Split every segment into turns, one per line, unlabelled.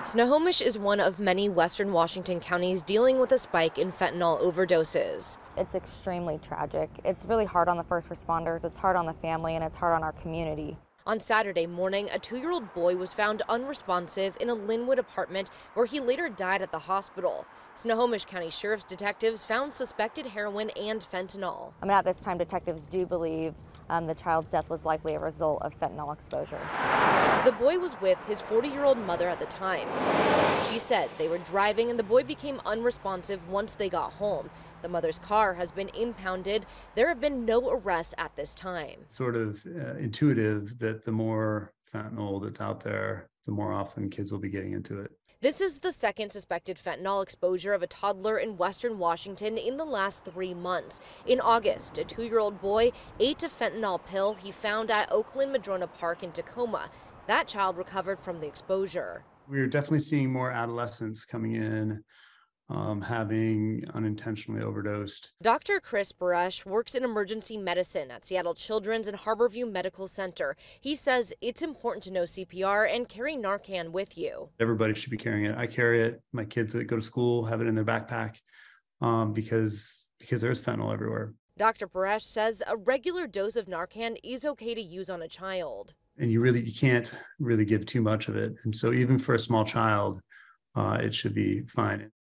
Snohomish is one of many western Washington counties dealing with a spike in fentanyl overdoses.
It's extremely tragic. It's really hard on the first responders, it's hard on the family, and it's hard on our community.
On Saturday morning, a 2-year-old boy was found unresponsive in a Lynnwood apartment where he later died at the hospital. Snohomish County Sheriff's detectives found suspected heroin and fentanyl.
At this time, detectives do believe the child's death was likely a result of fentanyl exposure.
The boy was with his 40-year-old mother at the time. She said they were driving and the boy became unresponsive once they got home. The mother's car has been impounded. There have been no arrests at this time.
Sort of intuitive that the more fentanyl that's out there, the more often kids will be getting into it.
This is the second suspected fentanyl exposure of a toddler in western Washington in the last 3 months. In August, a 2-year-old boy ate a fentanyl pill he found at Oakland Madrona Park in Tacoma. That child recovered from the exposure.
We're definitely seeing more adolescents coming in, having unintentionally overdosed.
Dr. Chris Baresh works in emergency medicine at Seattle Children's and Harborview Medical Center. He says it's important to know CPR and carry Narcan with you.
Everybody should be carrying it. I carry it. My kids that go to school have it in their backpack because there's fentanyl everywhere.
Dr. Baresh says a regular dose of Narcan is okay to use on a child.
And you can't really give too much of it. And so even for a small child, it should be fine.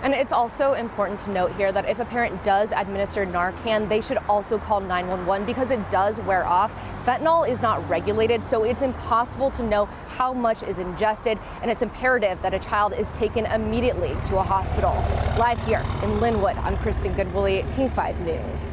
And it's also important to note here that if a parent does administer Narcan, they should also call 911 because it does wear off. Fentanyl is not regulated, so it's impossible to know how much is ingested, and it's imperative that a child is taken immediately to a hospital. Live here in Lynnwood, I'm Kristen Goodwillie, King 5 News.